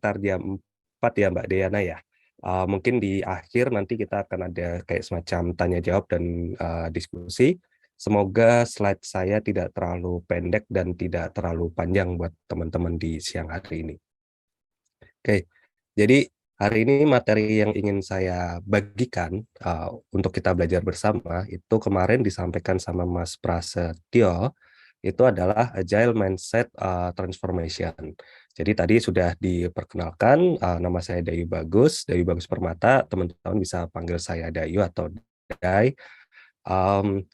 sekitar jam 4 ya Mbak Diana ya. Mungkin di akhir nanti kita akan ada kayak semacam tanya jawab dan, diskusi. Semoga slide saya tidak terlalu pendek dan tidak terlalu panjang buat teman-teman di siang hari ini. Oke, jadi hari ini materi yang ingin saya bagikan, untuk kita belajar bersama itu kemarin disampaikan sama Mas Prasetyo, itu adalah Agile Mindset, Transformation. Jadi tadi sudah diperkenalkan, nama saya Dayu Bagus Permata, teman-teman bisa panggil saya Dayu atau Day.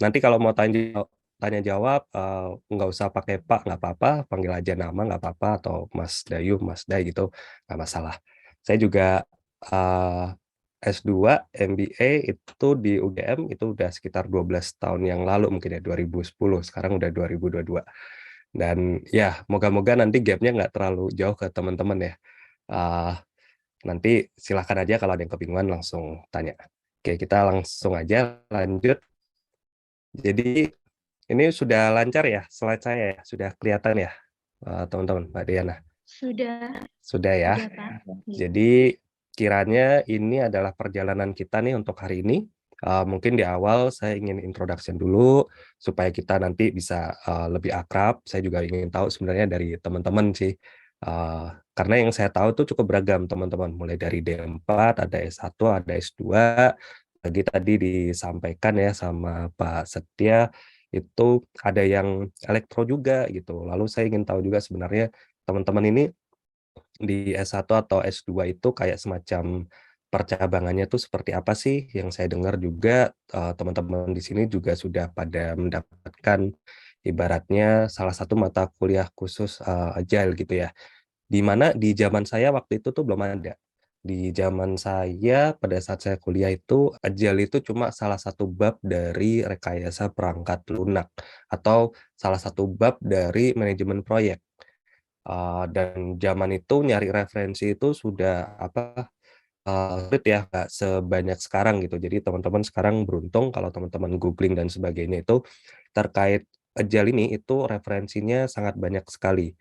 Nanti kalau mau tanya jawab, nggak usah pakai Pak, nggak apa-apa, panggil aja nama nggak apa-apa, atau Mas Dayu, Mas Day gitu, nggak masalah. Saya juga, S2 MBA itu di UGM, itu udah sekitar 12 tahun yang lalu mungkin ya, 2010, sekarang udah 2022. Dan ya, moga-moga nanti gap-nya nggak terlalu jauh ke teman-teman ya. Eee, Nanti silahkan aja kalau ada yang kebingungan langsung tanya. Oke, kita langsung aja lanjut. Jadi ini sudah lancar ya slide saya ya? Sudah kelihatan ya, teman-teman, Mbak Diana? Sudah, Sudah ya? sudah Pak. Jadi kiranya ini adalah perjalanan kita nih untuk hari ini. Mungkin di awal saya ingin introduction dulu supaya kita nanti bisa, lebih akrab. Saya juga ingin tahu sebenarnya dari teman-teman sih, karena yang saya tahu tuh cukup beragam teman-teman, mulai dari D4, ada S1, ada S2, lagi tadi disampaikan ya sama Pak Setia, itu ada yang elektro juga gitu. Lalu saya ingin tahu juga sebenarnya teman-teman ini di S1 atau S2 itu kayak semacam percabangannya tuh seperti apa sih? Yang saya dengar juga, teman-teman di sini juga sudah pada mendapatkan ibaratnya salah satu mata kuliah khusus, Agile gitu ya. Di mana di zaman saya waktu itu tuh belum ada. Di zaman saya pada saat saya kuliah itu, Agile itu cuma salah satu bab dari rekayasa perangkat lunak atau salah satu bab dari manajemen proyek. Dan zaman itu nyari referensi itu sudah apa, sulit ya, nggak sebanyak sekarang gitu. Jadi teman-teman sekarang beruntung kalau teman-teman googling dan sebagainya itu terkait Agile ini itu referensinya sangat banyak sekali.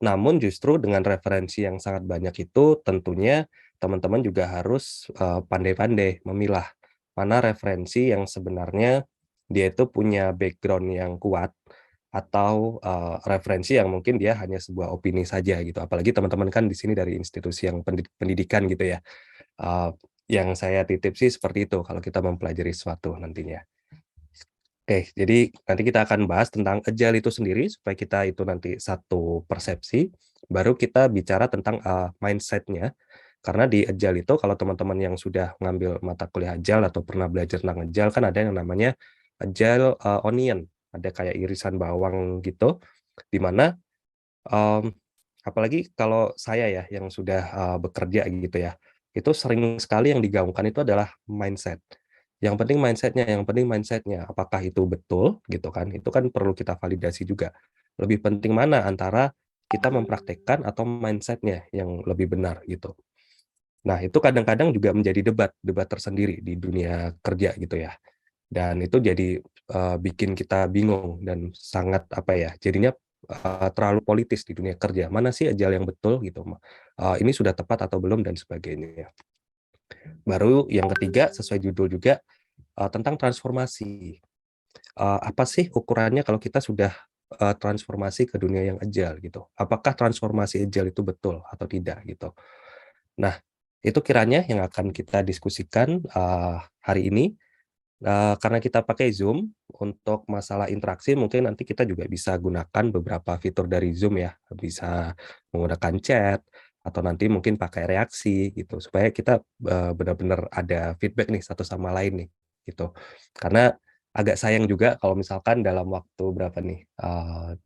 Namun justru dengan referensi yang sangat banyak itu tentunya teman-teman juga harus, pandai-pandai memilah mana referensi yang sebenarnya dia itu punya background yang kuat atau, referensi yang mungkin dia hanya sebuah opini saja gitu. Apalagi teman-teman kan di sini dari institusi yang pendidikan gitu ya. Eee, yang saya titip sih seperti itu kalau kita mempelajari sesuatu nantinya. Oke, jadi nanti kita akan bahas tentang Agile itu sendiri supaya kita itu nanti satu persepsi, baru kita bicara tentang, mindset-nya. Karena di Agile itu kalau teman-teman yang sudah mengambil mata kuliah Agile atau pernah belajar tentang Agile kan ada yang namanya Agile, onion, ada kayak irisan bawang gitu, di mana, mmm, apalagi kalau saya ya yang sudah, bekerja gitu ya, itu sering sekali yang digaungkan itu adalah mindset. Yang penting mindset-nya. Apakah itu betul gitu kan, itu kan perlu kita validasi juga. Lebih penting mana antara kita mempraktekkan atau mindset-nya yang lebih benar gitu. Nah, itu kadang-kadang juga menjadi debat tersendiri di dunia kerja gitu ya. Dan itu jadi, bikin kita bingung dan sangat apa ya, jadinya, terlalu politis di dunia kerja. Mana sih Agile yang betul gitu, ini sudah tepat atau belum dan sebagainya. Baru yang ketiga sesuai judul juga, tentang transformasi. Apa sih ukurannya kalau kita sudah, transformasi ke dunia yang Agile gitu? Apakah transformasi Agile itu betul atau tidak gitu? Nah, itu kiranya yang akan kita diskusikan, hari ini. Karena kita pakai Zoom, untuk masalah interaksi mungkin nanti kita juga bisa gunakan beberapa fitur dari Zoom ya, bisa menggunakan chat, atau nanti mungkin pakai reaksi gitu, supaya kita, benar-benar ada feedback nih satu sama lain nih, gitu. Karena agak sayang juga kalau misalkan dalam waktu berapa nih,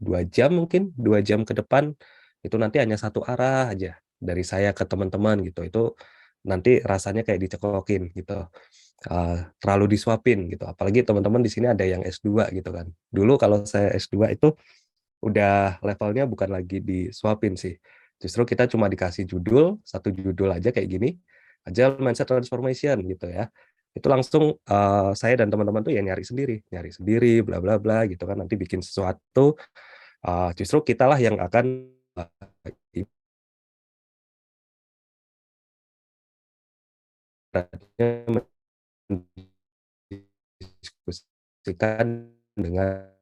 2 jam mungkin, 2 jam ke depan, itu nanti hanya satu arah aja, dari saya ke teman-teman gitu, itu nanti rasanya kayak dicekokin gitu. Terlalu disuapin gitu, apalagi teman-teman di sini ada yang S2 gitu kan. Dulu kalau saya S2 itu udah levelnya bukan lagi disuapin sih, justru kita cuma dikasih judul, satu judul aja kayak gini, Agile Mindset Transformation gitu ya. Itu langsung, saya dan teman-teman tuh ya nyari sendiri, bla bla bla gitu kan, nanti bikin sesuatu, justru kitalah yang akan, ibaratnya mendiskusikan dengan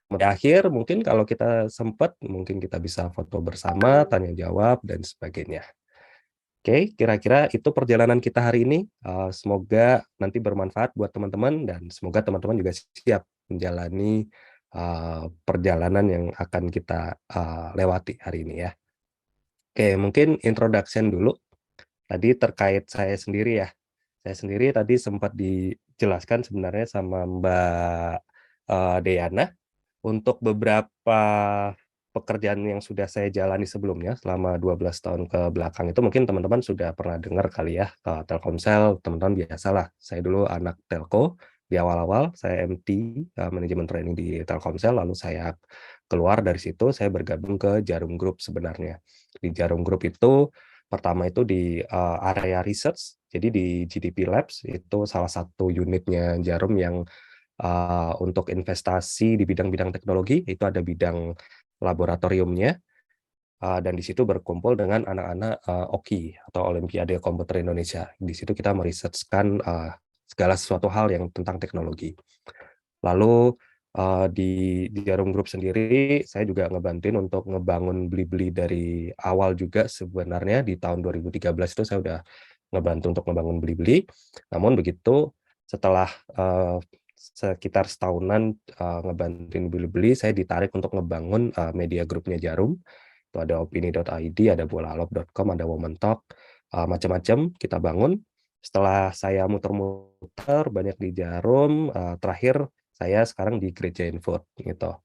di akhir mungkin kalau kita sempat, mungkin kita bisa foto bersama, tanya jawab, dan sebagainya. Oke, kira-kira itu perjalanan kita hari ini. Semoga nanti bermanfaat buat teman-teman dan semoga teman-teman juga siap menjalani perjalanan yang akan kita lewati hari ini ya. Oke, mungkin introduction dulu. Tadi terkait saya sendiri ya. Saya sendiri tadi sempat dijelaskan sebenarnya sama Mbak Deyana. Untuk beberapa pekerjaan yang sudah saya jalani sebelumnya selama 12 tahun ke belakang itu mungkin teman-teman sudah pernah dengar kali ya, Telkomsel, teman-teman biasalah. Saya dulu anak telco, di awal-awal saya MT, manajemen training di Telkomsel, lalu saya keluar dari situ, saya bergabung ke Jarum Group sebenarnya. Di Jarum Group itu pertama itu di area research, jadi di GDP Labs itu salah satu unitnya Jarum yang untuk investasi di bidang-bidang teknologi, itu ada bidang laboratoriumnya, dan di situ berkumpul dengan anak-anak OKI atau Olimpiade Komputer Indonesia. Di situ kita meresearchkan segala sesuatu hal yang tentang teknologi. Lalu di Jarum Group sendiri, saya juga ngebantuin untuk ngebangun Blibli dari awal juga sebenarnya. Di tahun 2013 itu saya udah ngebantu untuk ngebangun Blibli. Namun begitu setelah sekitar setahunan ngebantuin Blibli, saya ditarik untuk ngebangun media grupnya Jarum. Itu ada opini.id, ada bolalop.com, ada womentalk, macam-macam kita bangun. Setelah saya muter-muter banyak di Jarum, terakhir saya sekarang di Great Giant Food gitu.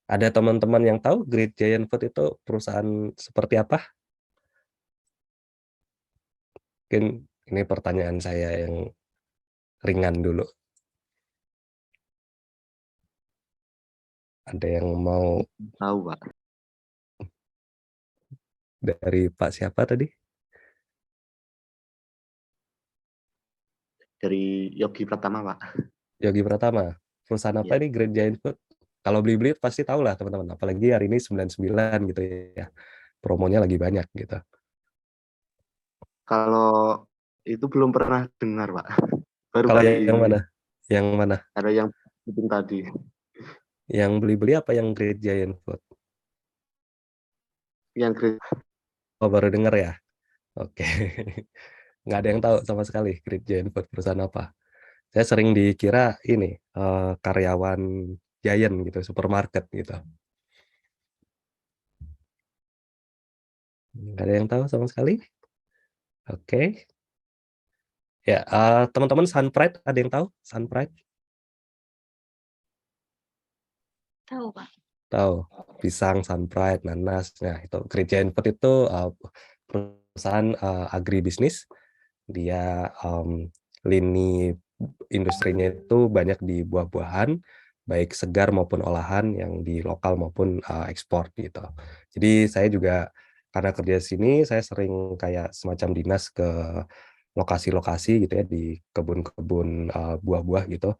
Ada teman-teman yang tahu Great Giant Food itu perusahaan seperti apa? Mungkin ini pertanyaan saya yang ringan dulu. Ada yang mau Tahu, Pak. dari Pak siapa tadi? Dari Yogi Pratama, Pak. Yogi Pratama. Perusahaan apa Ya. ini Great Giant Food? Kalau beli-beli pasti tahu lah teman-teman. Apalagi hari ini 99 gitu ya. Promonya lagi banyak gitu. Kalau itu belum pernah dengar, Pak. Baru Kalau kali yang ini mana? Yang mana? ada yang penting tadi. Yang beli-beli apa yang Great Giant Food? Yang Great. Oh, baru dengar ya? Oke. Nggak ada yang tahu sama sekali Great Giant Food perusahaan apa. Saya sering dikira ini karyawan Giant gitu, supermarket gitu. Nggak ada yang tahu sama sekali. Oke. Ya, teman-teman Sunpride ada yang tahu? Sunpride? Tahu, Pak. Tahu. Pisang, Sunpride, nanas. Nah, itu Great Giant Food itu perusahaan agribisnis. Dia lini industrinya itu banyak di buah-buahan, baik segar maupun olahan yang di lokal maupun ekspor gitu. Jadi saya juga karena kerja di sini, saya sering kayak semacam dinas ke lokasi-lokasi gitu ya, di kebun-kebun buah-buah gitu.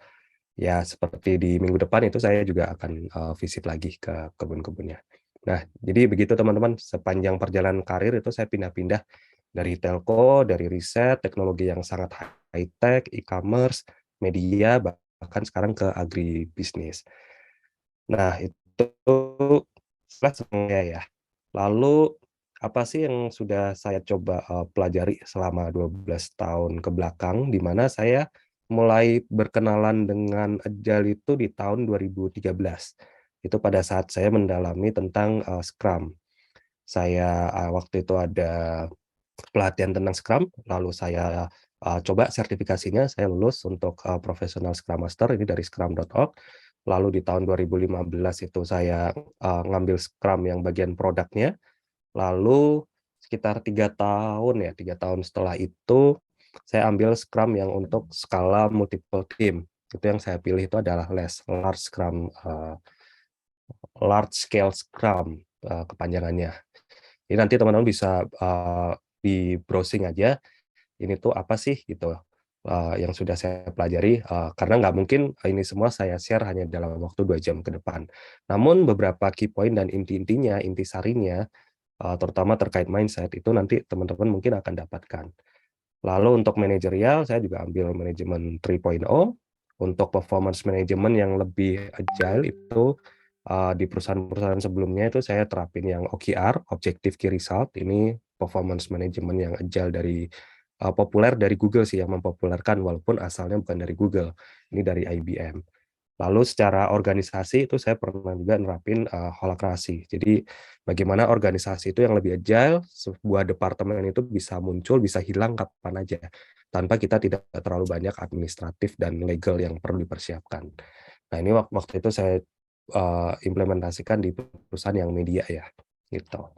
Ya seperti di minggu depan itu saya juga akan visit lagi ke kebun-kebunnya. Nah, jadi begitu teman-teman, sepanjang perjalanan karir itu saya pindah-pindah dari telco, dari riset, teknologi yang sangat high-tech, e-commerce, media, bahkan sekarang ke agribisnis. Nah, itu sebenarnya ya. Lalu apa sih yang sudah saya coba pelajari selama 12 tahun ke belakang, di mana saya mulai berkenalan dengan Agile itu di tahun 2013. Itu pada saat saya mendalami tentang Scrum. Saya waktu itu ada pelatihan tentang Scrum, lalu saya coba sertifikasinya, saya lulus untuk professional Scrum Master, ini dari scrum.org. Lalu di tahun 2015 itu saya ngambil Scrum yang bagian produknya. Lalu sekitar 3 tahun ya, 3 tahun setelah itu saya ambil Scrum yang untuk skala multiple team. Itu yang saya pilih itu adalah large Scrum, large scale Scrum kepanjangannya. Jadi nanti teman-teman bisa di browsing aja ini tuh apa sih gitu. yang sudah saya pelajari, karena nggak mungkin ini semua saya share hanya dalam waktu 2 jam ke depan. Namun beberapa key point dan inti-intinya, intisarinya, terutama terkait mindset itu nanti teman-teman mungkin akan dapatkan. Lalu untuk manajerial, saya juga ambil manajemen 3.0. Untuk performance management yang lebih agile itu di perusahaan-perusahaan sebelumnya itu saya terapin yang OKR, Objective Key Result. Ini performance management yang agile dari populer dari Google sih yang mempopulerkan, walaupun asalnya bukan dari Google, ini dari IBM. Lalu secara organisasi itu saya pernah juga nerapin holakrasi. Jadi bagaimana organisasi itu yang lebih agile, sebuah departemen itu bisa muncul, bisa hilang kapan aja, tanpa kita tidak terlalu banyak administratif dan legal yang perlu dipersiapkan. Nah ini waktu itu saya implementasikan di perusahaan yang media ya, gitu.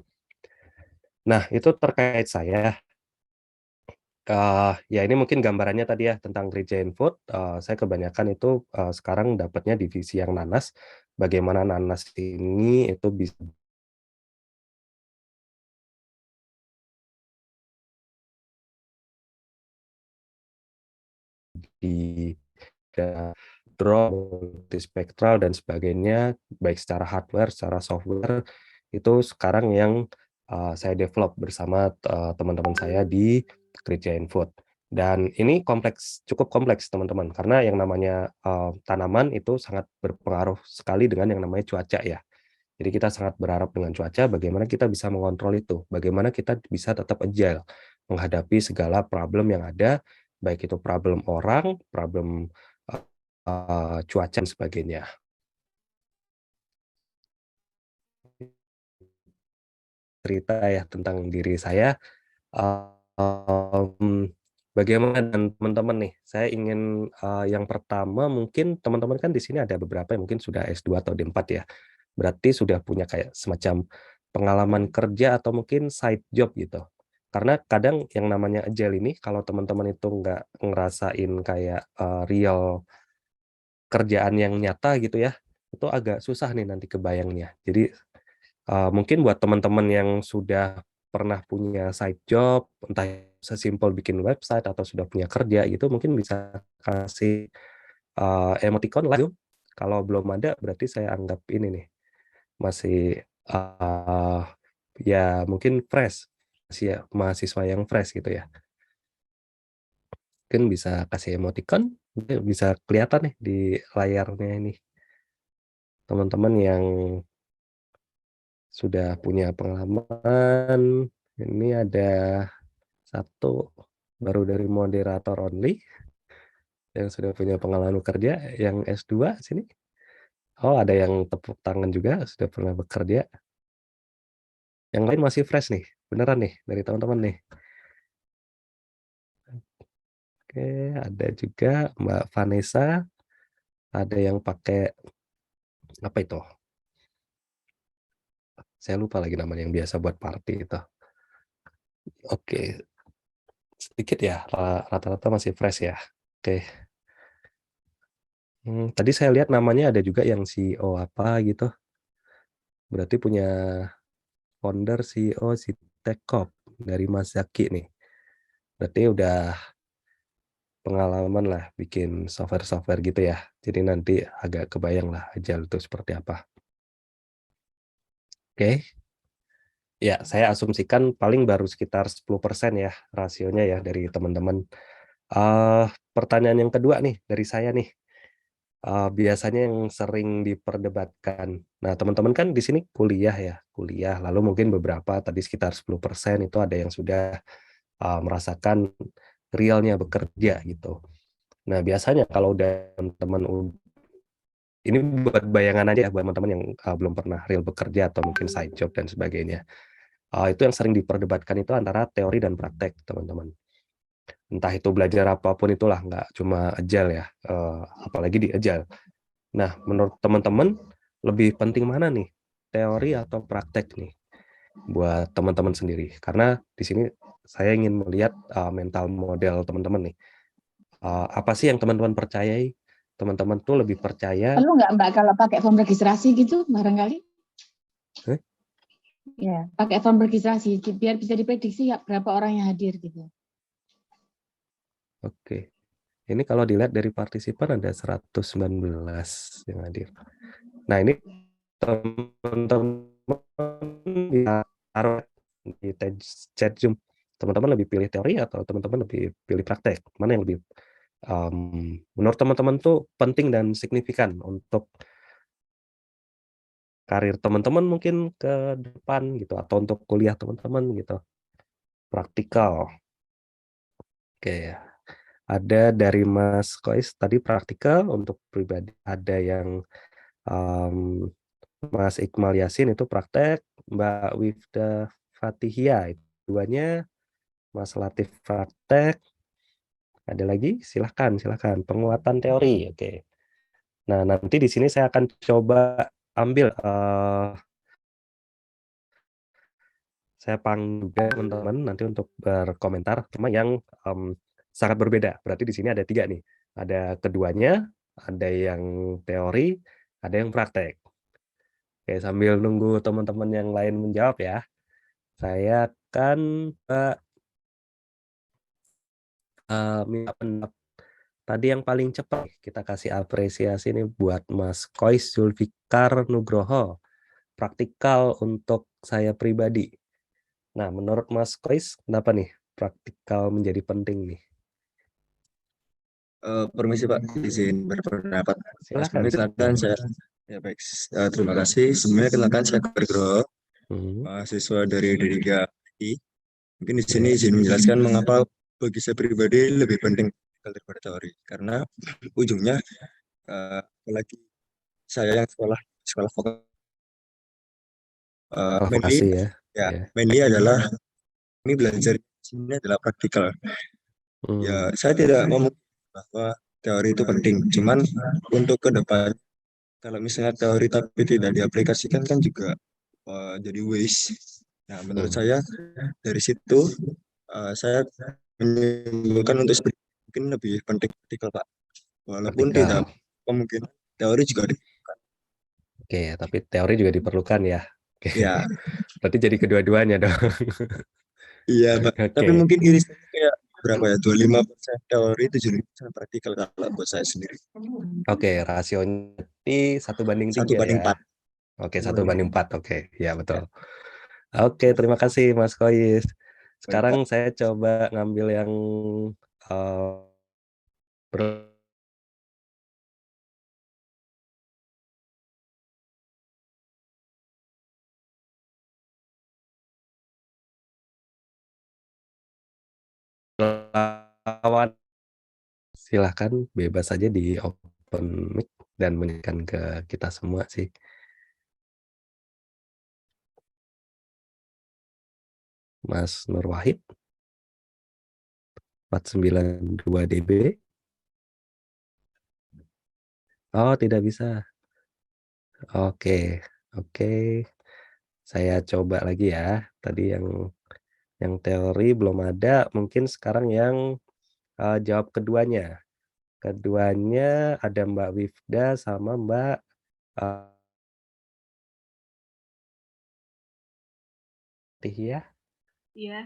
Nah itu terkait saya. Ya ini mungkin gambarannya tadi ya tentang Regen Food, saya kebanyakan itu, sekarang dapatnya divisi yang nanas, bagaimana nanas ini itu bisa di drop, multispektral dan sebagainya, baik secara hardware, secara software, itu sekarang yang, saya develop bersama, teman-teman saya di Regen Food. Dan ini cukup kompleks teman-teman, karena yang namanya, tanaman itu sangat berpengaruh sekali dengan yang namanya cuaca ya. Jadi kita sangat berharap dengan cuaca, bagaimana kita bisa mengontrol itu, bagaimana kita bisa tetap agile menghadapi segala problem yang ada, baik itu problem orang, problem cuaca dan sebagainya. Cerita ya tentang diri saya, bagaimana dengan teman-teman nih, saya ingin, yang pertama mungkin teman-teman kan di sini ada beberapa yang mungkin sudah S2 atau D4 ya, berarti sudah punya kayak semacam pengalaman kerja atau mungkin side job gitu. Karena kadang yang namanya agile ini kalau teman-teman itu nggak ngerasain kayak, real kerjaan yang nyata gitu ya, itu agak susah nih nanti kebayangnya. Jadi, mungkin buat teman-teman yang sudah pernah punya side job, entah sesimpel bikin website atau sudah punya kerja gitu, mungkin bisa kasih, emoticon like. Kalau belum ada berarti saya anggap ini nih, masih, ya mungkin fresh, masih ya mahasiswa yang fresh gitu ya. Mungkin bisa kasih emoticon, mungkin bisa kelihatan nih di layarnya ini, teman-teman yang sudah punya pengalaman. Ini ada satu baru dari moderator only yang sudah punya pengalaman bekerja, yang S2 sini. Oh, ada yang tepuk tangan juga sudah pernah bekerja. Yang lain masih fresh nih, beneran nih dari teman-teman nih. Oke, ada juga Mbak Vanessa, ada yang pakai apa itu? Saya lupa lagi namanya yang biasa buat party itu. Oke, sedikit ya, rata-rata masih fresh ya. Oke. Tadi saya lihat namanya ada juga yang CEO apa gitu, berarti punya founder CEO Sitekop dari Mas Zaki nih. Berarti udah pengalaman lah bikin software-software gitu ya. Jadi nanti agak kebayang lah agile itu seperti apa. Oke. Ya, saya asumsikan paling baru sekitar 10% ya rasionya ya dari teman-teman. Pertanyaan yang kedua nih dari saya nih. Biasanya yang sering diperdebatkan. Nah, teman-teman kan di sini kuliah ya, kuliah, lalu mungkin beberapa tadi sekitar 10% itu ada yang sudah, merasakan realnya bekerja gitu. Nah, biasanya kalau udah teman-teman ini buat bayangan aja ya buat teman-teman yang, belum pernah real bekerja atau mungkin side job dan sebagainya. Itu yang sering diperdebatkan itu antara teori dan praktek, teman-teman. Entah itu belajar apapun itulah, nggak cuma agile ya, apalagi di agile. Nah, menurut teman-teman lebih penting mana nih, teori atau praktek nih buat teman-teman sendiri? Karena di sini saya ingin melihat mental model teman-teman nih. Apa sih yang teman-teman percayai? Teman-teman tuh lebih percaya. Perlu nggak Mbak kalau pakai form registrasi gitu barangkali? Ya, pakai form registrasi biar bisa diprediksi ya berapa orang yang hadir gitu. Oke. Ini kalau dilihat dari partisipan ada 119 yang hadir. Nah, ini teman-teman bisa taruh di chat Zoom. Teman-teman lebih pilih teori atau teman-teman lebih pilih praktek? Mana yang lebih menurut teman-teman tuh penting dan signifikan untuk karir teman-teman mungkin ke depan gitu, atau untuk kuliah teman-teman gitu? Praktikal. Oke, ada dari Mas Kois tadi praktikal untuk pribadi, ada yang Mas Iqmal Yasin itu praktek, Mbak Wifda Fatihia itu duanya, Mas Latif praktek, ada lagi? Silahkan, penguatan teori, oke. Nah, nanti di sini saya akan coba ambil, saya panggil juga teman-teman nanti untuk berkomentar, cuma yang sangat berbeda. Berarti di sini ada 3 nih, ada keduanya, ada yang teori, ada yang praktek. Oke, sambil nunggu teman-teman yang lain menjawab ya, saya akan minta pendapat tadi yang paling cepat. Kita kasih apresiasi nih buat Mas Kois Zulfikar Nugroho, praktikal untuk saya pribadi. Nah, menurut Mas Kois, kenapa nih praktikal menjadi penting nih? Permisi Pak, izin berpendapat. Silakan. Silakan saya. Ya baik, terima kasih. Semuanya kenalkan saya Bergro, mahasiswa dari D3 UI. Mungkin di sini izin menjelaskan mengapa bagi saya pribadi lebih penting daripada teori. Karena ujungnya, apalagi saya yang sekolah Vokasi ya. mainly adalah ini belajar di sini adalah praktikal. Ya, saya tidak ngomong bahwa teori itu penting. Cuman untuk ke depan, kalau misalnya teori tapi tidak diaplikasikan kan juga jadi waste. Nah, menurut saya dari situ saya menyimpulkan untuk mungkin lebih penting praktikal, Pak. Walaupun tidak mungkin teori juga diperlukan. Oke, tapi teori juga diperlukan ya. Oke. Ya. Berarti jadi kedua-duanya dong. Iya, Pak. Tapi mungkin irisnya kayak berapa ya? 25% teori, 75% praktikal kalau buat saya sendiri. Oke, rasionya 1:3 ya. 1:4. Oke, 1:4. Oke, ya betul. Oke, terima kasih Mas Kois. Sekarang saya coba ngambil yang lawan. Silahkan bebas saja di open mic dan menanyakan ke kita semua sih. Mas Nur Wahid 492 dB. Oh, tidak bisa. Oke. Saya coba lagi ya. Tadi yang teori belum ada, mungkin sekarang yang jawab keduanya. Keduanya ada Mbak Wifda sama Mbak Tihia. Iya,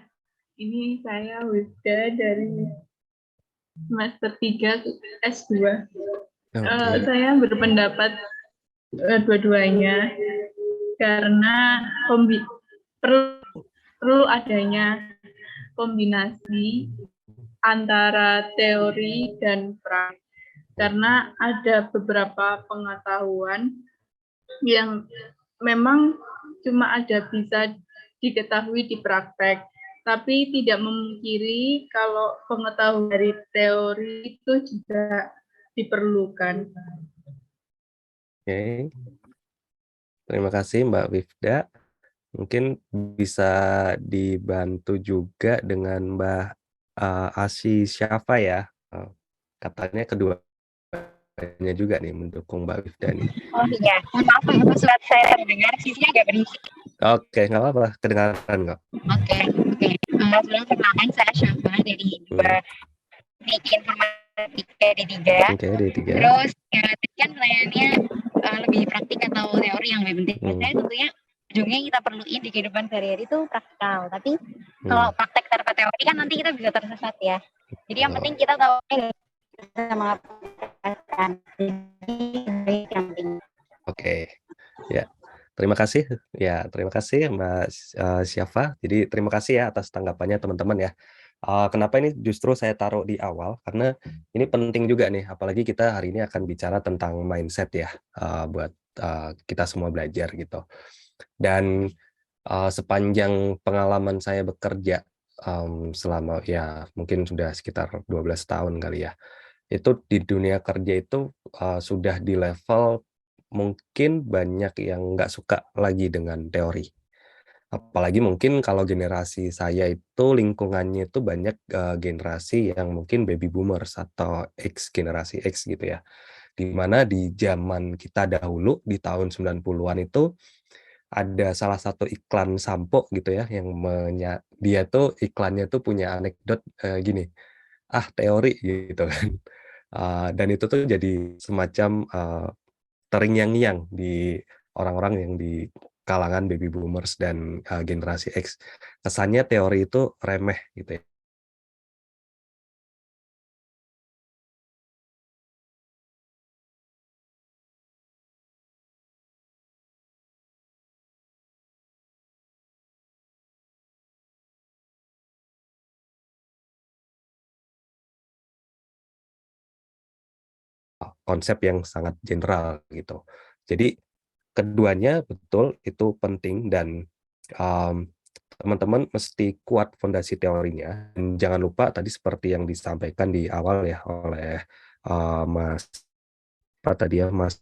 ini saya Wifda dari semester 3 S2. Saya berpendapat dua-duanya karena perlu adanya kombinasi antara teori dan praktik, karena ada beberapa pengetahuan yang memang cuma bisa diketahui di praktek, tapi tidak memungkiri kalau pengetahuan dari teori itu juga diperlukan. Oke. Terima kasih Mbak Wifda. Mungkin bisa dibantu juga dengan Mbak Asy Syafa ya. Katanya keduanya juga nih mendukung Mbak Wifda nih. Oh iya, maaf Pak, surat saya terdengar, sisinya agak berisik. Oke, nggak apa-apa, kedengaran nggak? Oke. Sebelum perkenalkan, saya Syafa dari Teknik Informatika D3. Oke, D3. Terus ya, tadi kan pertanyaannya lebih praktik atau teori yang lebih penting. Saya tentunya ujungnya kita perluin di kehidupan sehari-hari itu praktikal. Tapi kalau praktek tanpa teori kan nanti kita bisa tersesat ya. Jadi yang penting kita tahu bisa mengaplikasikan. Jadi yang penting. Oke, ya. Terima kasih, ya terima kasih Mbak Syafa. Jadi terima kasih ya atas tanggapannya teman-teman ya. Kenapa ini justru saya taruh di awal, karena ini penting juga nih, apalagi kita hari ini akan bicara tentang mindset ya, buat kita semua belajar gitu. Dan sepanjang pengalaman saya bekerja selama ya mungkin sudah sekitar 12 tahun kali ya, itu di dunia kerja itu sudah di level mungkin banyak yang nggak suka lagi dengan teori. Apalagi mungkin kalau generasi saya itu lingkungannya itu banyak generasi yang mungkin baby boomers atau X, generasi X gitu ya. Di mana di zaman kita dahulu di tahun 90-an itu ada salah satu iklan sampo gitu ya yang dia tuh iklannya tuh punya anekdot gini, "Ah teori," gitu kan. Dan itu tuh jadi semacam terngiang-ngiang di orang-orang yang di kalangan baby boomers dan generasi X. Kesannya teori itu remeh gitu ya. Konsep yang sangat general gitu. Jadi keduanya betul itu penting dan teman-teman mesti kuat fondasi teorinya. Dan jangan lupa tadi seperti yang disampaikan di awal ya oleh Mas apa tadi ya Mas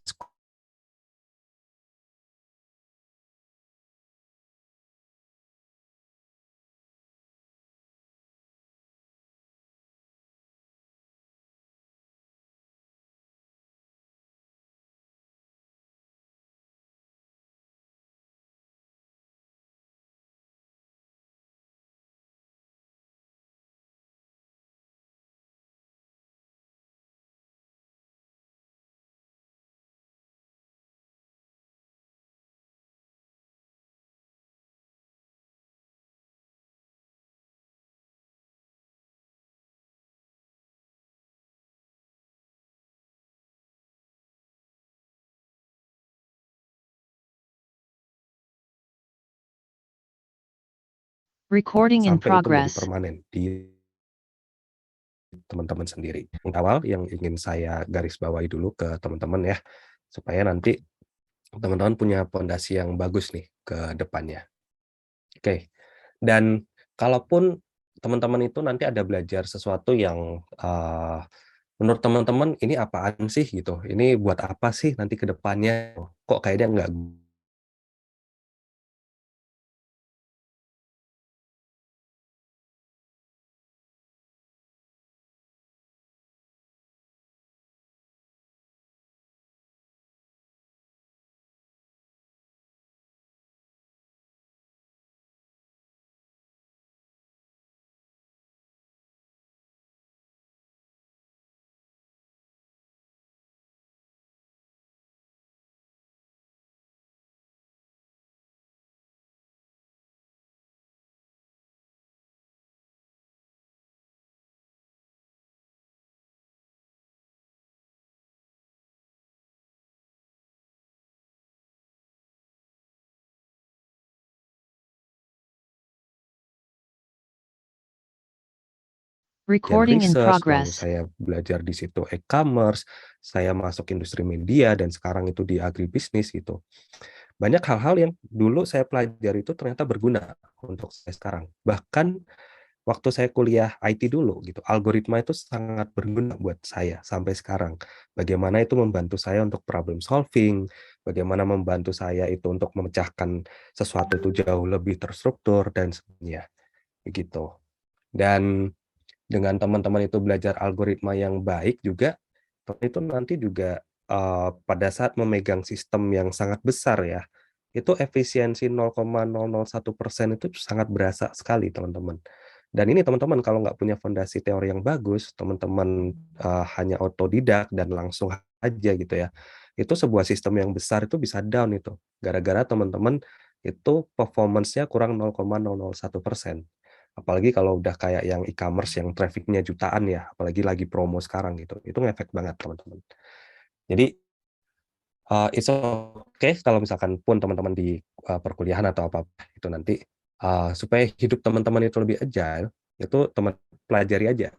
Recording in sampai itu menjadi progress. permanen di teman-teman sendiri. Yang awal yang ingin saya garis bawahi dulu ke teman-teman ya, supaya nanti teman-teman punya fondasi yang bagus nih ke depannya. Oke, dan kalaupun teman-teman itu nanti ada belajar sesuatu yang menurut teman-teman ini apaan sih gitu, ini buat apa sih nanti ke depannya, kok kayaknya nggak Recording in research, lalu progress. saya belajar di situ e-commerce, saya masuk industri media, dan sekarang itu di agribisnis gitu. Banyak hal-hal yang dulu saya pelajari itu ternyata berguna untuk saya sekarang. Bahkan waktu saya kuliah IT dulu gitu, algoritma itu sangat berguna buat saya sampai sekarang. Bagaimana itu membantu saya untuk problem solving, bagaimana membantu saya itu untuk memecahkan sesuatu itu jauh lebih terstruktur dan sebagainya. Begitu. Dan dengan teman-teman itu belajar algoritma yang baik juga, itu nanti juga pada saat memegang sistem yang sangat besar ya, itu efisiensi 0,001% itu sangat berasa sekali teman-teman. Dan ini teman-teman kalau nggak punya fondasi teori yang bagus, teman-teman hanya otodidak dan langsung aja gitu ya, itu sebuah sistem yang besar itu bisa down itu, gara-gara teman-teman itu performance-nya kurang 0,001%. Apalagi kalau udah kayak yang e-commerce yang traffic-nya jutaan ya, apalagi lagi promo sekarang gitu. Itu ngefek banget teman-teman. Jadi it's okay kalau misalkan pun teman-teman di perkuliahan atau apa itu nanti supaya hidup teman-teman itu lebih agile, itu teman pelajari aja.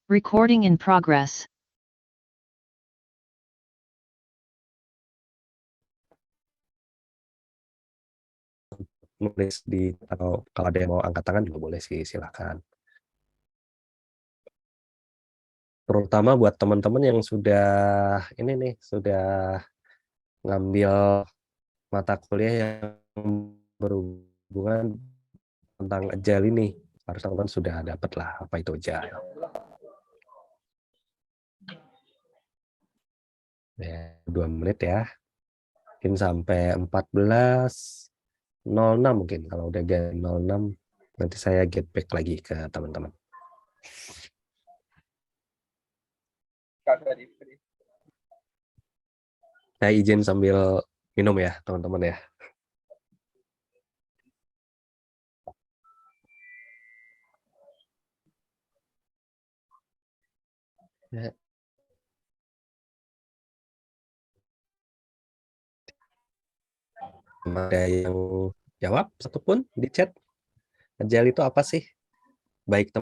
Recording in progress. Nulis di atau kalau ada yang mau angkat tangan juga boleh sih, silakan. Terutama buat teman-teman yang sudah ini nih, sudah ngambil mata kuliah yang berhubungan tentang agile ini. Harus teman-teman sudah dapat lah apa itu agile. Ya, 2 menit ya. Mungkin sampai 14.06 mungkin. Kalau udah 06 nanti saya get back lagi ke teman-teman. Saya izin sambil minum ya, teman-teman ya. Ya. Ada yang jawab satupun di chat? Agile itu apa sih? Baik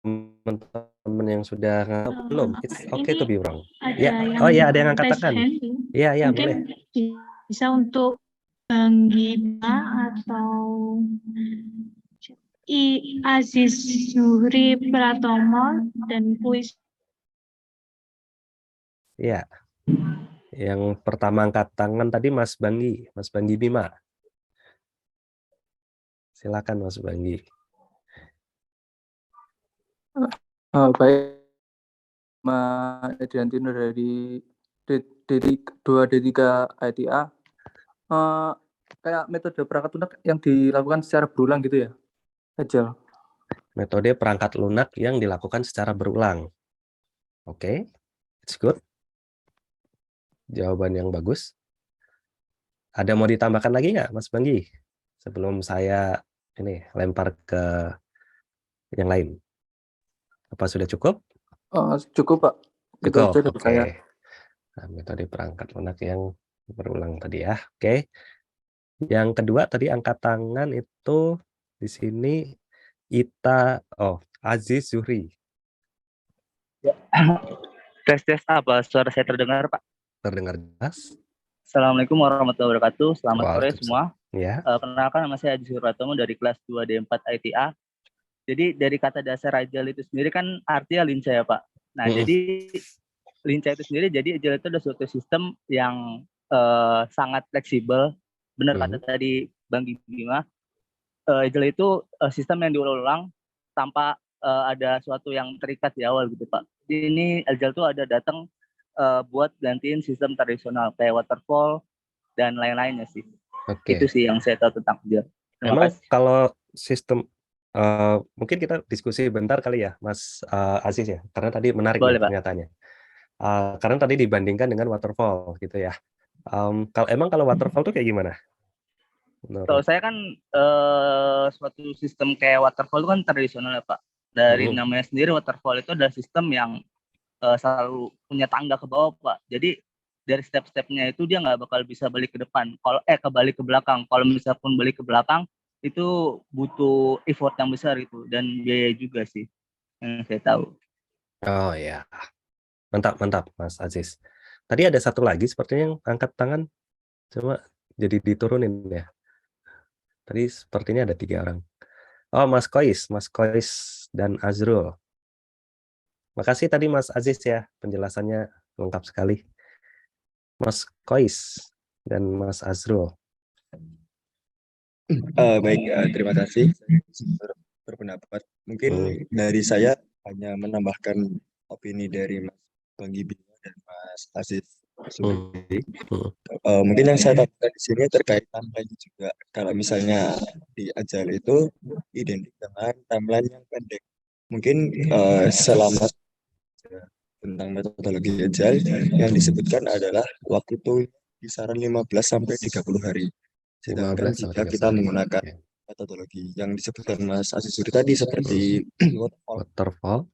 teman-teman yang sudah belum. It's okay to be wrong. Ya, oh ya ada yang angkat tangan. Iya, iya boleh. Bisa untuk Bang Gima atau Aziz Zuhri Pratomo dan kuis. Iya. Yang pertama angkat tangan tadi Mas Banggi Bima. Silakan Mas Banggi. Baik, Mas Ediantino dari D2 D3 ITA. Kayak metode perangkat lunak yang dilakukan secara berulang gitu ya, Agile. Metode perangkat lunak yang dilakukan secara berulang. Oke, it's good. Jawaban yang bagus. Ada mau ditambahkan lagi nggak, Mas Banggi? Sebelum saya ini lempar ke yang lain. Apa sudah cukup? Cukup, Pak. Cukup, oke. Nah, metode perangkat lunak yang berulang tadi ya. Oke. Yang kedua tadi angkat tangan itu di sini Aziz Zuhri. Ya. Tes apa? Suara saya terdengar, Pak? Terdengar jelas. Assalamualaikum warahmatullahi wabarakatuh. Selamat sore semua. Ya. Kenalkan nama saya Aziz Pratomo dari kelas 2 D4 ITA. Jadi dari kata dasar agile itu sendiri kan artinya lincah ya, Pak. Nah, jadi lincah itu sendiri, jadi agile itu adalah suatu sistem yang sangat fleksibel. Benar kata tadi Bang Bima. Agile itu sistem yang diulang-ulang tanpa ada suatu yang terikat di awal gitu, Pak. Ini agile itu ada datang buat gantiin sistem tradisional kayak waterfall dan lain-lainnya sih. Itu sih yang saya tahu tentang agile. Emang kalau sistem mungkin kita diskusi bentar kali ya, Mas Aziz ya, karena tadi menarik pernyataannya. Karena tadi dibandingkan dengan waterfall gitu ya. Kalau waterfall tuh kayak gimana? Kalau saya kan suatu sistem kayak waterfall itu kan tradisional ya Pak. Dari namanya sendiri waterfall itu adalah sistem yang selalu punya tangga ke bawah, Pak. Jadi dari step-stepnya itu dia nggak bakal bisa balik ke depan. Kalau kebalik ke belakang. Kalau misalnya pun balik ke belakang itu butuh effort yang besar itu dan biaya juga sih yang saya tahu. Oh ya, mantap mantap Mas Aziz. Tadi ada satu lagi sepertinya yang angkat tangan, coba jadi diturunin ya. Tadi sepertinya ada 3 orang. Oh Mas Kois dan Azrul. Makasih tadi Mas Aziz ya, penjelasannya lengkap sekali. Mas Kois dan Mas Azrul. Baik, terima kasih. Berpendapat. Mungkin dari saya hanya menambahkan opini dari Mas Banggi Bima dan Mas Aziz Suhri. Mungkin yang saya tambahkan di sini terkait timeline juga. Kalau misalnya di Agile itu identik dengan timeline yang pendek. Mungkin selama tentang metodologi Agile yang disebutkan adalah waktu itu kisaran 15 sampai 30 hari. Sedangkan 15 sampai jika 30 kita hari. menggunakan Oke. metodologi yang disebutkan Mas Aziz Suri tadi seperti Waterfall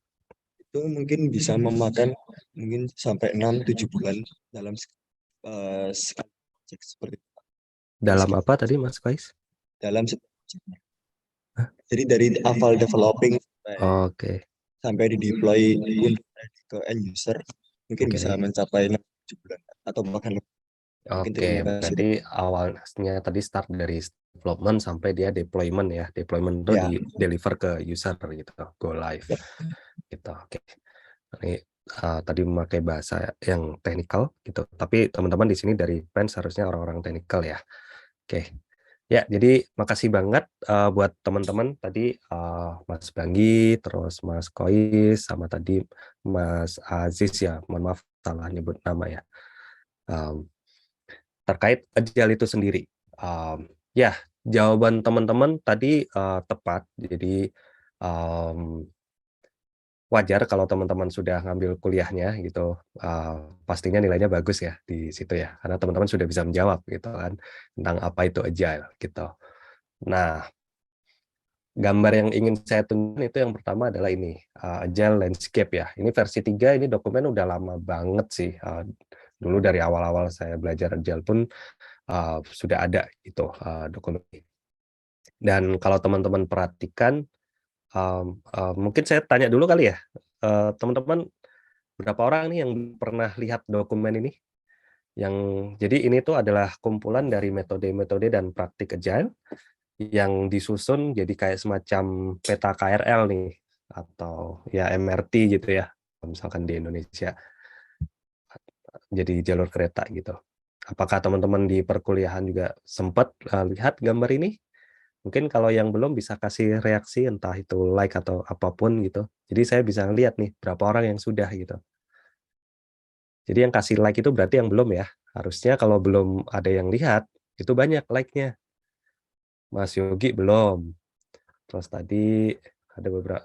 itu mungkin bisa memakan mungkin sampai 6-7 bulan dalam sekali project seperti itu. dalam apa tadi Mas Kois? Dalam setiap projectnya. Jadi dari awal developing Oke. sampai di deploy ke end user mungkin Oke. bisa mencapai 6-7 bulan atau bahkan lebih. Mungkin Oke, terima kasih. berarti awalnya tadi start dari development sampai dia deployment ya. Deployment itu Ya. di deliver ke user gitu, go live. Gitu. Oke. Ini tadi memakai bahasa yang teknikal gitu. Tapi teman-teman di sini dari Pens harusnya orang-orang teknikal ya. Oke. Ya, jadi makasih banget buat teman-teman tadi Mas Banggi, terus Mas Kois, sama tadi Mas Aziz ya. Mohon maaf salah nyebut nama ya. Terkait Agile itu sendiri. Ya, jawaban teman-teman tadi tepat. Jadi wajar kalau teman-teman sudah ngambil kuliahnya gitu, pastinya nilainya bagus ya di situ ya, karena teman-teman sudah bisa menjawab gitu kan tentang apa itu Agile gitu. Nah, gambar yang ingin saya tunjukkan itu yang pertama adalah ini, Agile Landscape ya. Ini versi 3, ini dokumen udah lama banget sih. Dulu dari awal-awal saya belajar Agile pun sudah ada itu dokumen. Dan kalau teman-teman perhatikan, mungkin saya tanya dulu kali ya, teman-teman berapa orang nih yang pernah lihat dokumen ini? Jadi ini tuh adalah kumpulan dari metode-metode dan praktik Agile yang disusun jadi kayak semacam peta KRL nih, atau ya MRT gitu ya, misalkan di Indonesia, jadi jalur kereta gitu. Apakah teman-teman di perkuliahan juga sempat lihat gambar ini? Mungkin kalau yang belum bisa kasih reaksi, entah itu like atau apapun gitu. Jadi saya bisa ngeliat nih berapa orang yang sudah gitu. Jadi yang kasih like itu berarti yang belum ya. Harusnya kalau belum ada yang lihat, itu banyak like-nya. Mas Yogi belum. Terus tadi ada beberapa,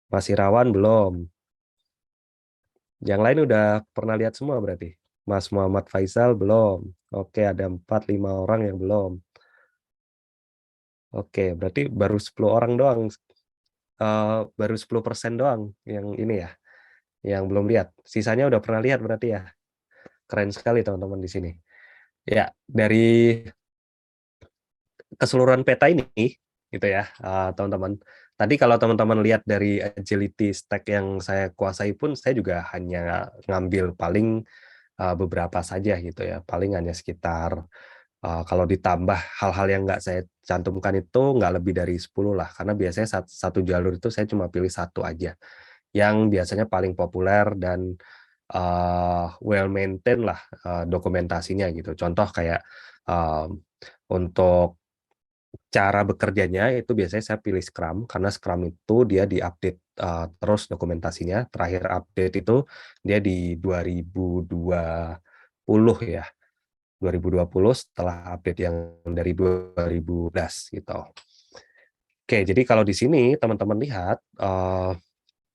Mas Irawan belum. Yang lain udah pernah lihat semua berarti. Mas Muhammad Faisal belum. Oke, ada 4-5 orang yang belum. Oke, berarti baru 10 orang doang. Baru 10% doang yang ini ya, yang belum lihat. Sisanya udah pernah lihat berarti ya. Keren sekali teman-teman di sini. Ya, dari keseluruhan peta ini gitu ya, teman-teman. Tadi kalau teman-teman lihat dari agility stack yang saya kuasai pun, saya juga hanya ngambil paling beberapa saja gitu ya. Paling hanya sekitar kalau ditambah hal-hal yang nggak saya cantumkan itu nggak lebih dari 10 lah, karena biasanya satu jalur itu saya cuma pilih satu aja, yang biasanya paling populer dan well maintained lah dokumentasinya gitu. Contoh kayak untuk cara bekerjanya itu biasanya saya pilih Scrum, karena Scrum itu dia diupdate terus dokumentasinya. Terakhir update itu dia di 2020 ya. 2020 setelah update yang dari 2012 gitu. Oke, jadi kalau di sini teman-teman lihat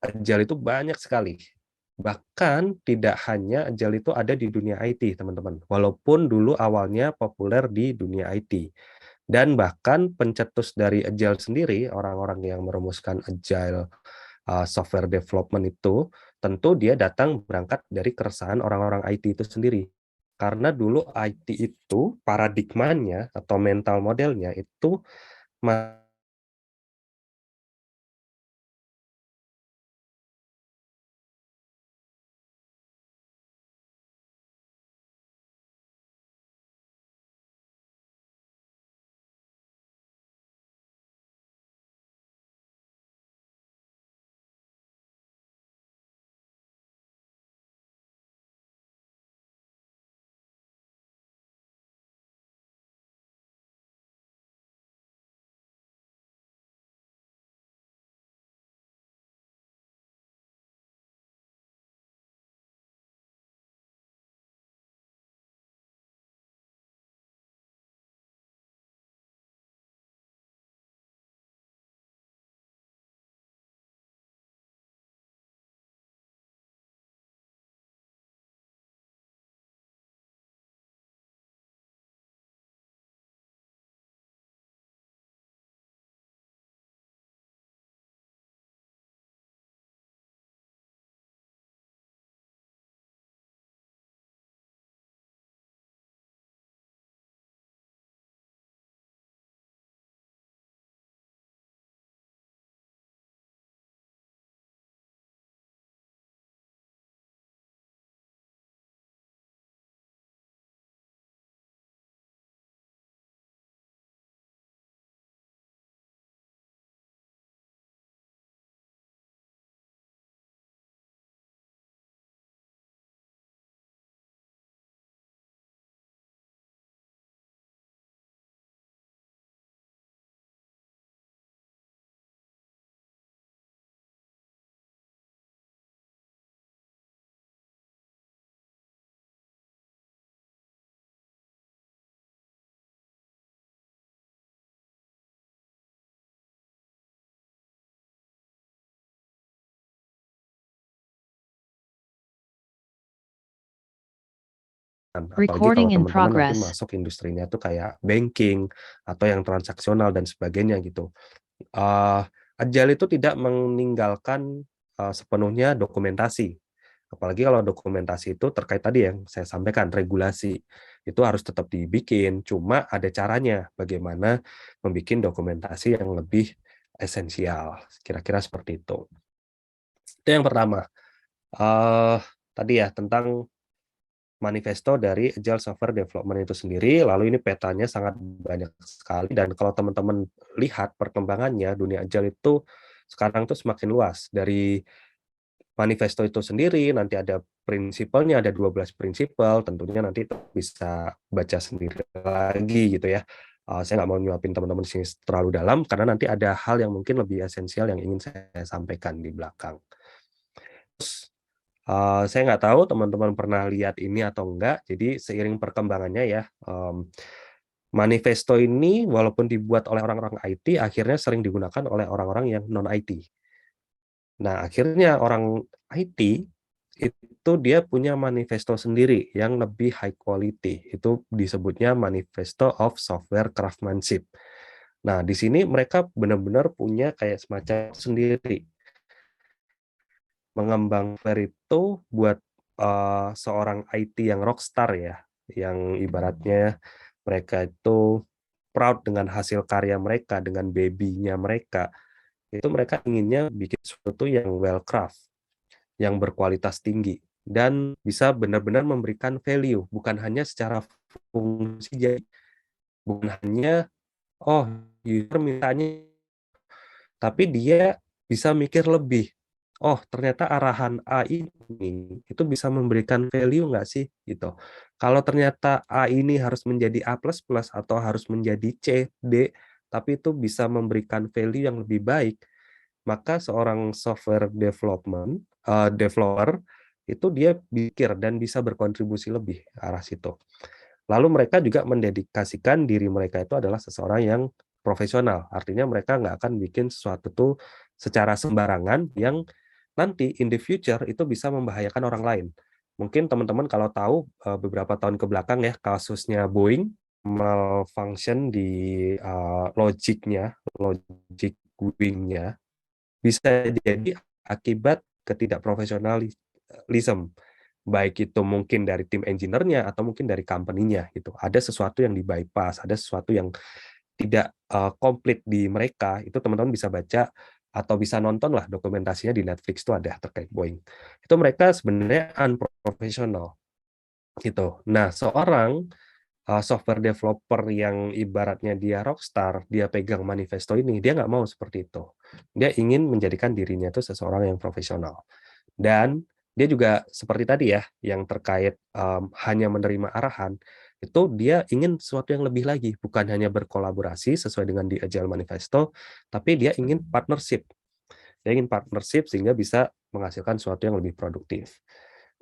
Agile itu banyak sekali. Bahkan tidak hanya Agile itu ada di dunia IT, teman-teman. Walaupun dulu awalnya populer di dunia IT. Dan bahkan pencetus dari Agile sendiri, orang-orang yang merumuskan Agile software development itu, tentu dia datang berangkat dari keresahan orang-orang IT itu sendiri. Karena dulu IT itu paradigmanya atau mental modelnya itu apalagi kalau Recording in teman-teman nanti progress. masuk industrinya tuh kayak banking atau yang transaksional dan sebagainya gitu. Agile itu tidak meninggalkan sepenuhnya dokumentasi. Apalagi kalau dokumentasi itu terkait tadi yang saya sampaikan, regulasi. Itu harus tetap dibikin, cuma ada caranya bagaimana membuat dokumentasi yang lebih esensial. Kira-kira seperti itu. Itu yang pertama. Tadi ya, tentang manifesto dari Agile Software Development itu sendiri, lalu ini petanya sangat banyak sekali, dan kalau teman-teman lihat perkembangannya, dunia Agile itu sekarang tuh semakin luas. Dari manifesto itu sendiri, nanti ada prinsipalnya, ada 12 prinsipal, tentunya nanti bisa baca sendiri lagi gitu ya. Saya nggak mau nyuapin teman-teman di sini terlalu dalam, karena nanti ada hal yang mungkin lebih esensial yang ingin saya sampaikan di belakang. Terus, saya nggak tahu teman-teman pernah lihat ini atau enggak, jadi seiring perkembangannya ya, manifesto ini walaupun dibuat oleh orang-orang IT, akhirnya sering digunakan oleh orang-orang yang non-IT. Nah, akhirnya orang IT itu dia punya manifesto sendiri yang lebih high quality. Itu disebutnya Manifesto of Software Craftsmanship. Nah, di sini mereka benar-benar punya kayak semacam sendiri. Mengembang software itu buat seorang IT yang rockstar ya, yang ibaratnya mereka itu proud dengan hasil karya mereka, dengan baby-nya mereka. Itu mereka inginnya bikin sesuatu yang well craft, yang berkualitas tinggi, dan bisa benar-benar memberikan value, bukan hanya secara fungsi, jadi bukan hanya, oh user mintanya, tapi dia bisa mikir lebih. Oh, ternyata arahan A ini itu bisa memberikan value nggak sih? Gitu. Kalau ternyata A ini harus menjadi A++ atau harus menjadi C, D, tapi itu bisa memberikan value yang lebih baik, maka seorang software developer itu dia pikir dan bisa berkontribusi lebih ke arah situ. Lalu mereka juga mendedikasikan diri mereka itu adalah seseorang yang profesional. Artinya mereka nggak akan bikin sesuatu tuh secara sembarangan yang nanti in the future itu bisa membahayakan orang lain. Mungkin teman-teman kalau tahu beberapa tahun ke belakang ya kasusnya Boeing malfunction di logic wing-nya, bisa jadi akibat ketidakprofesionalism, baik itu mungkin dari tim engineer-nya atau mungkin dari company-nya gitu. Ada sesuatu yang di-bypass, ada sesuatu yang tidak komplit di mereka. Itu teman-teman bisa baca atau bisa nonton lah dokumentasinya di Netflix itu ada terkait Boeing. Itu mereka sebenarnya unprofessional gitu. Nah, seorang software developer yang ibaratnya dia rockstar, dia pegang manifesto ini, dia nggak mau seperti itu. Dia ingin menjadikan dirinya itu seseorang yang profesional. Dan dia juga seperti tadi ya, yang terkait hanya menerima arahan, itu dia ingin sesuatu yang lebih lagi, bukan hanya berkolaborasi sesuai dengan di Agile Manifesto, tapi dia ingin partnership. Dia ingin partnership sehingga bisa menghasilkan sesuatu yang lebih produktif.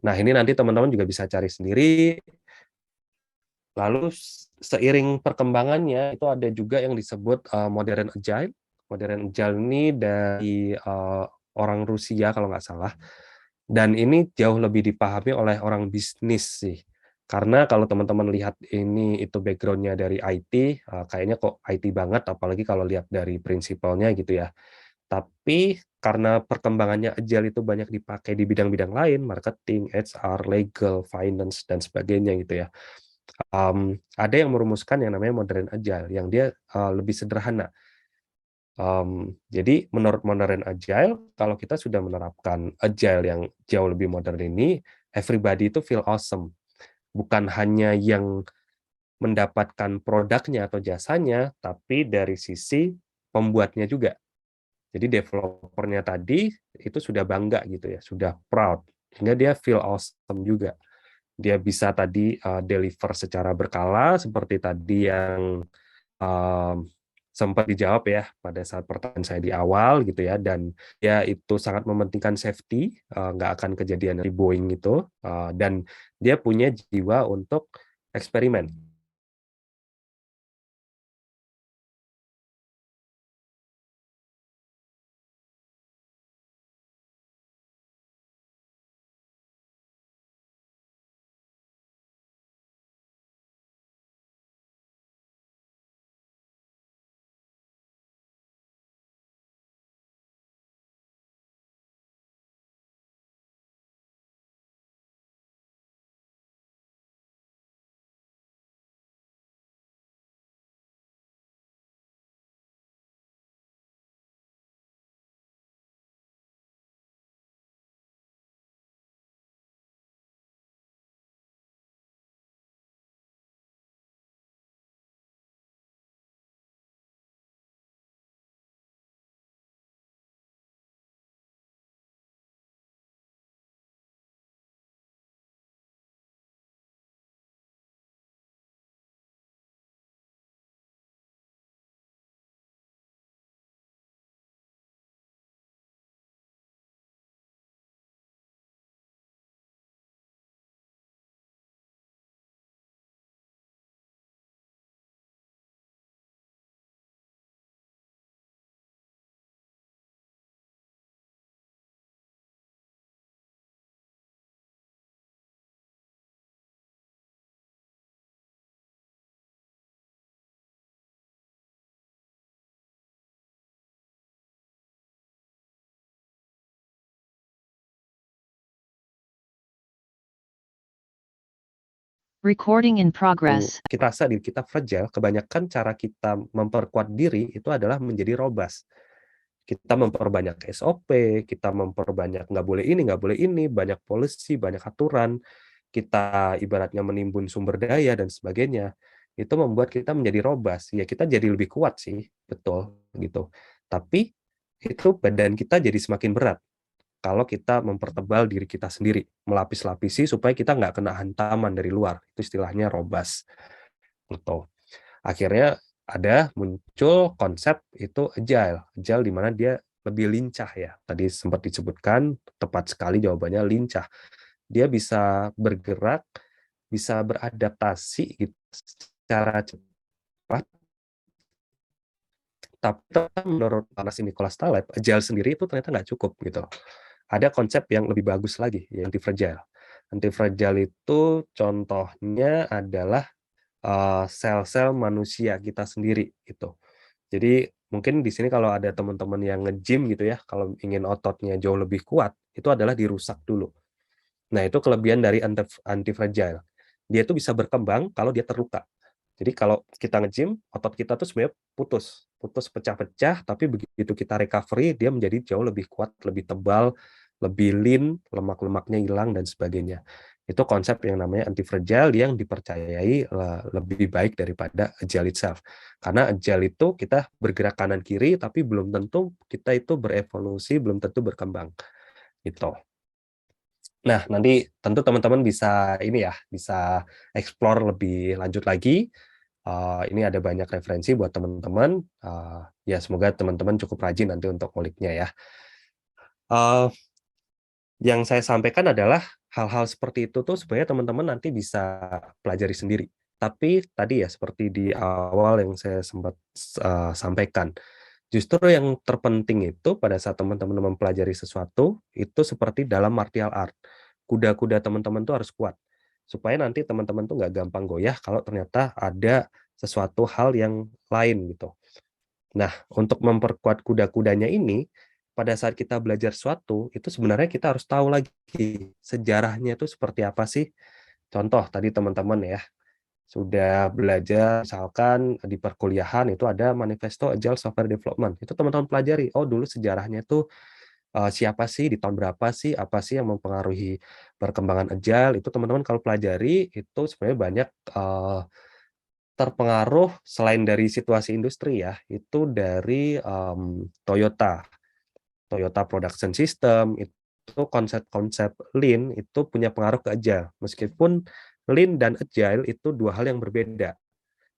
Nah, ini nanti teman-teman juga bisa cari sendiri. Lalu seiring perkembangannya itu ada juga yang disebut modern agile. Modern agile ini dari orang Rusia kalau nggak salah. Dan ini jauh lebih dipahami oleh orang bisnis sih. Karena kalau teman-teman lihat ini itu background-nya dari IT, kayaknya kok IT banget, apalagi kalau lihat dari prinsipalnya gitu ya. Tapi karena perkembangannya agile itu banyak dipakai di bidang-bidang lain, marketing, HR, legal, finance, dan sebagainya gitu ya. Ada yang merumuskan yang namanya modern agile, yang dia lebih sederhana. Jadi menurut modern agile, kalau kita sudah menerapkan agile yang jauh lebih modern ini, everybody itu feel awesome. Bukan hanya yang mendapatkan produknya atau jasanya, tapi dari sisi pembuatnya juga. Jadi developernya tadi itu sudah bangga gitu ya, sudah proud, sehingga dia feel awesome juga. Dia bisa tadi deliver secara berkala, seperti tadi yang sempat dijawab ya pada saat pertanyaan saya di awal gitu ya, dan ya itu sangat mementingkan safety, nggak akan kejadian di Boeing itu, dan dia punya jiwa untuk eksperimen. Recording in progress. Kita rasa diri kita fragile, kebanyakan cara kita memperkuat diri itu adalah menjadi robust. Kita memperbanyak SOP, kita memperbanyak nggak boleh ini, banyak policy, banyak aturan, kita ibaratnya menimbun sumber daya dan sebagainya. Itu membuat kita menjadi robust. Ya kita jadi lebih kuat sih, betul gitu. Tapi itu badan kita jadi semakin berat kalau kita mempertebal diri kita sendiri, melapis-lapisi supaya kita nggak kena hantaman dari luar. Itu istilahnya robust. Gitu. Akhirnya ada muncul konsep itu agile di mana dia lebih lincah ya. Tadi sempat disebutkan, tepat sekali jawabannya lincah. Dia bisa bergerak, bisa beradaptasi gitu, secara cepat. Tapi menurut Nicholas Taleb, agile sendiri itu ternyata nggak cukup gitu. Ada konsep yang lebih bagus lagi, yang anti-fragile. Anti-fragile itu contohnya adalah sel-sel manusia kita sendiri gitu. Jadi mungkin di sini kalau ada teman-teman yang nge-gym gitu ya, kalau ingin ototnya jauh lebih kuat, itu adalah dirusak dulu. Nah, itu kelebihan dari anti-fragile. Dia tuh bisa berkembang kalau dia terluka. Jadi kalau kita nge-gym, otot kita tuh sebenarnya putus pecah-pecah, tapi begitu kita recovery, dia menjadi jauh lebih kuat, lebih tebal, lebih lean, lemak-lemaknya hilang dan sebagainya. Itu konsep yang namanya anti-fragile yang dipercayai lebih baik daripada agile itself. Karena agile itu kita bergerak kanan kiri, tapi belum tentu kita itu berevolusi, belum tentu berkembang. Gitu. Nah, nanti tentu teman-teman bisa ini ya, bisa explore lebih lanjut lagi. Ini ada banyak referensi buat teman-teman. Ya, semoga teman-teman cukup rajin nanti untuk nguliknya ya. Yang saya sampaikan adalah hal-hal seperti itu tuh sebenarnya teman-teman nanti bisa pelajari sendiri. Tapi tadi ya, seperti di awal yang saya sempat sampaikan, justru yang terpenting itu pada saat teman-teman mempelajari sesuatu, itu seperti dalam martial art. Kuda-kuda teman-teman tuh harus kuat. Supaya nanti teman-teman tuh nggak gampang goyah kalau ternyata ada sesuatu hal yang lain gitu. Nah, untuk memperkuat kuda-kudanya ini, pada saat kita belajar sesuatu, itu sebenarnya kita harus tahu lagi sejarahnya itu seperti apa sih. Contoh tadi teman-teman ya, sudah belajar misalkan di perkuliahan itu ada manifesto Agile Software Development. Itu teman-teman pelajari, oh dulu sejarahnya itu siapa sih, di tahun berapa sih, apa sih yang mempengaruhi perkembangan Agile. Itu teman-teman kalau pelajari, itu sebenarnya banyak terpengaruh selain dari situasi industri ya, itu dari Toyota Production System, itu konsep-konsep Lean itu punya pengaruh ke Agile. Meskipun Lean dan Agile itu dua hal yang berbeda.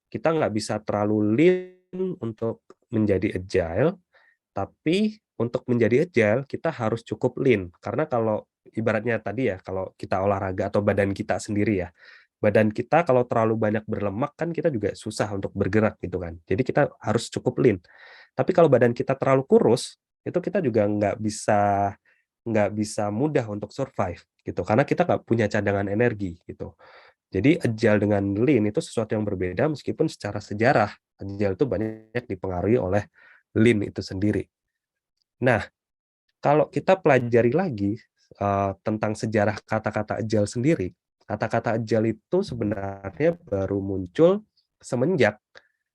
Kita nggak bisa terlalu Lean untuk menjadi Agile, tapi untuk menjadi Agile kita harus cukup Lean. Karena kalau ibaratnya tadi ya, kalau kita olahraga atau badan kita sendiri ya, badan kita kalau terlalu banyak berlemak kan kita juga susah untuk bergerak gitu kan. Jadi kita harus cukup Lean. Tapi kalau badan kita terlalu kurus, itu kita juga nggak bisa mudah untuk survive gitu, karena kita nggak punya cadangan energi gitu. Jadi Agile dengan Lean itu sesuatu yang berbeda, meskipun secara sejarah Agile itu banyak dipengaruhi oleh Lean itu sendiri. Nah, kalau kita pelajari lagi tentang sejarah kata-kata Agile sendiri, kata-kata Agile itu sebenarnya baru muncul semenjak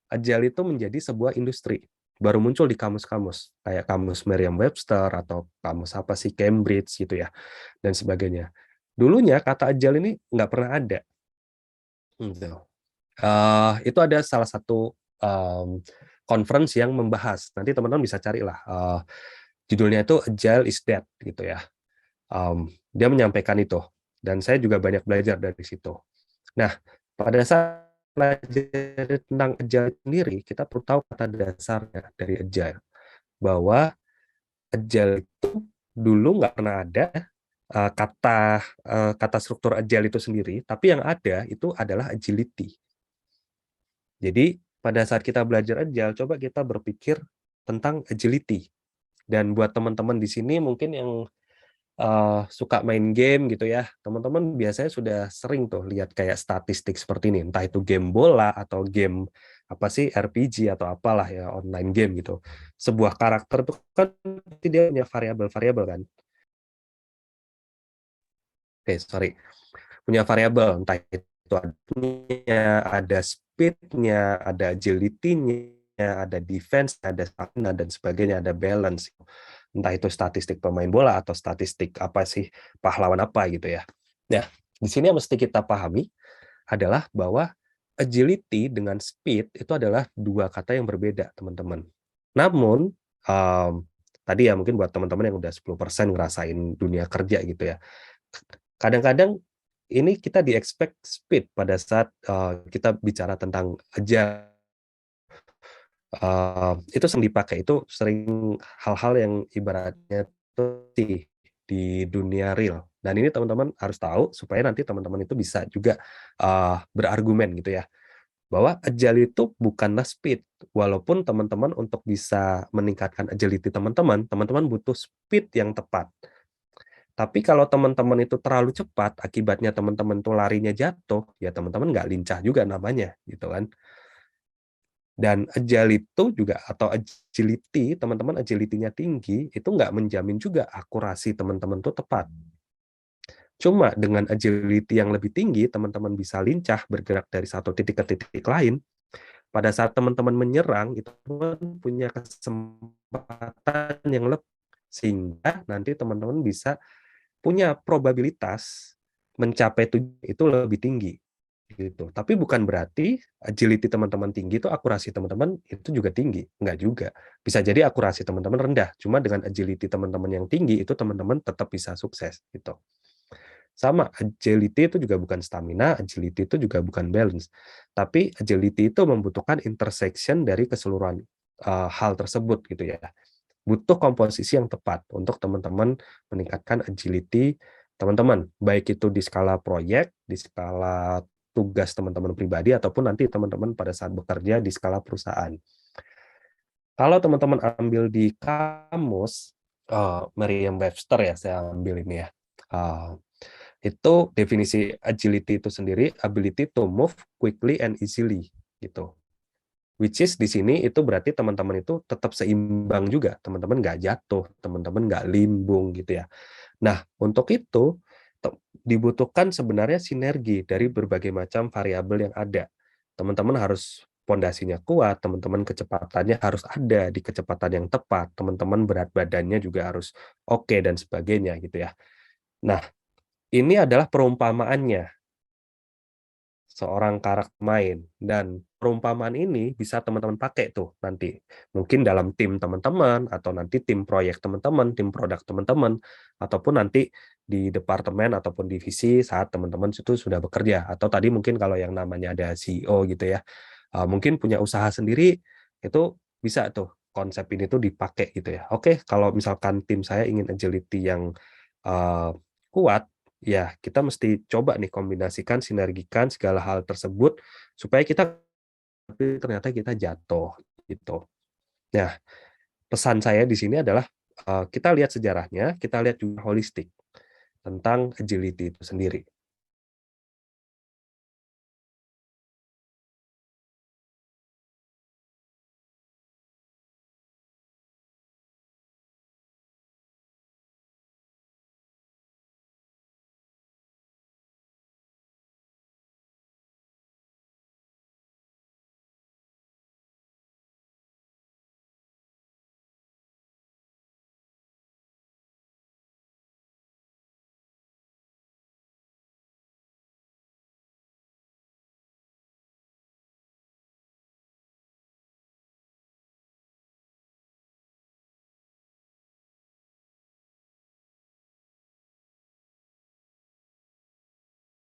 Agile itu menjadi sebuah industri. Baru muncul di kamus-kamus, kayak kamus Merriam-Webster atau kamus apa sih, Cambridge gitu ya, dan sebagainya. Dulunya kata Agile ini nggak pernah ada. Gitu. Itu ada salah satu conference yang membahas. Nanti teman-teman bisa carilah. Judulnya itu Agile is Dead gitu ya. Dia menyampaikan itu, dan saya juga banyak belajar dari situ. Nah, pada saat belajar tentang Agile sendiri, kita perlu tahu kata dasarnya dari Agile, bahwa Agile itu dulu nggak pernah ada kata struktur Agile itu sendiri, tapi yang ada itu adalah agility. Jadi pada saat kita belajar Agile, coba kita berpikir tentang agility. Dan buat teman-teman di sini mungkin yang suka main game gitu ya, teman-teman biasanya sudah sering tuh lihat kayak statistik seperti ini, entah itu game bola atau game apa sih, RPG atau apalah ya, online game gitu. Sebuah karakter tuh kan dia punya variabel-variabel kan. Punya variabel, entah itu ada speed-nya, ada agility-nya, ada defense, ada stamina dan sebagainya, ada balance. Entah itu statistik pemain bola atau statistik apa sih, pahlawan apa gitu ya. Nah, di sini yang mesti kita pahami adalah bahwa agility dengan speed itu adalah dua kata yang berbeda, teman-teman. Namun, tadi ya mungkin buat teman-teman yang udah 10% ngerasain dunia kerja gitu ya, kadang-kadang ini kita di-expect speed pada saat kita bicara tentang agile. Itu sering dipakai, itu sering hal-hal yang ibaratnya di dunia real. Dan ini teman-teman harus tahu supaya nanti teman-teman itu bisa juga berargumen gitu ya, bahwa agile itu bukanlah speed. Walaupun teman-teman untuk bisa meningkatkan agility teman-teman butuh speed yang tepat. Tapi kalau teman-teman itu terlalu cepat, akibatnya teman-teman tuh larinya jatuh, ya teman-teman nggak lincah juga namanya, gitu kan. Dan agile itu juga, atau agility, teman-teman agility-nya tinggi, itu nggak menjamin juga akurasi teman-teman itu tepat. Cuma dengan agility yang lebih tinggi, teman-teman bisa lincah bergerak dari satu titik ke titik lain. Pada saat teman-teman menyerang, itu punya kesempatan yang lebih, sehingga nanti teman-teman bisa punya probabilitas mencapai tujuan itu lebih tinggi. Gitu. Tapi bukan berarti agility teman-teman tinggi itu akurasi teman-teman itu juga tinggi, enggak juga. Bisa jadi akurasi teman-teman rendah, cuma dengan agility teman-teman yang tinggi itu teman-teman tetap bisa sukses gitu. Sama, agility itu juga bukan stamina, agility itu juga bukan balance. Tapi agility itu membutuhkan intersection dari keseluruhan hal tersebut gitu ya. Butuh komposisi yang tepat untuk teman-teman meningkatkan agility teman-teman, baik itu di skala proyek, di skala tugas teman-teman pribadi, ataupun nanti teman-teman pada saat bekerja di skala perusahaan. Kalau teman-teman ambil di kamus, Merriam-Webster ya, saya ambil ini ya. Itu definisi agility itu sendiri, ability to move quickly and easily, gitu. Which is di sini itu berarti teman-teman itu tetap seimbang juga, teman-teman nggak jatuh, teman-teman nggak limbung gitu ya. Nah, untuk itu dibutuhkan sebenarnya sinergi dari berbagai macam variabel yang ada. Teman-teman harus pondasinya kuat, teman-teman kecepatannya harus ada di kecepatan yang tepat, teman-teman berat badannya juga harus oke dan sebagainya gitu ya. Nah, ini adalah perumpamaannya seorang karakter main, dan perumpamaan ini bisa teman-teman pakai tuh nanti mungkin dalam tim teman-teman, atau nanti tim proyek teman-teman, tim produk teman-teman, ataupun nanti di departemen ataupun divisi saat teman-teman itu sudah bekerja, atau tadi mungkin kalau yang namanya ada CEO gitu ya, mungkin punya usaha sendiri, itu bisa tuh konsep ini tuh dipakai gitu ya. Oke, kalau misalkan tim saya ingin agility yang kuat, ya kita mesti coba nih kombinasikan, sinergikan segala hal tersebut supaya kita ternyata kita jatuh gitu. Nah, pesan saya di sini adalah kita lihat sejarahnya, kita lihat juga holistik tentang agility itu sendiri.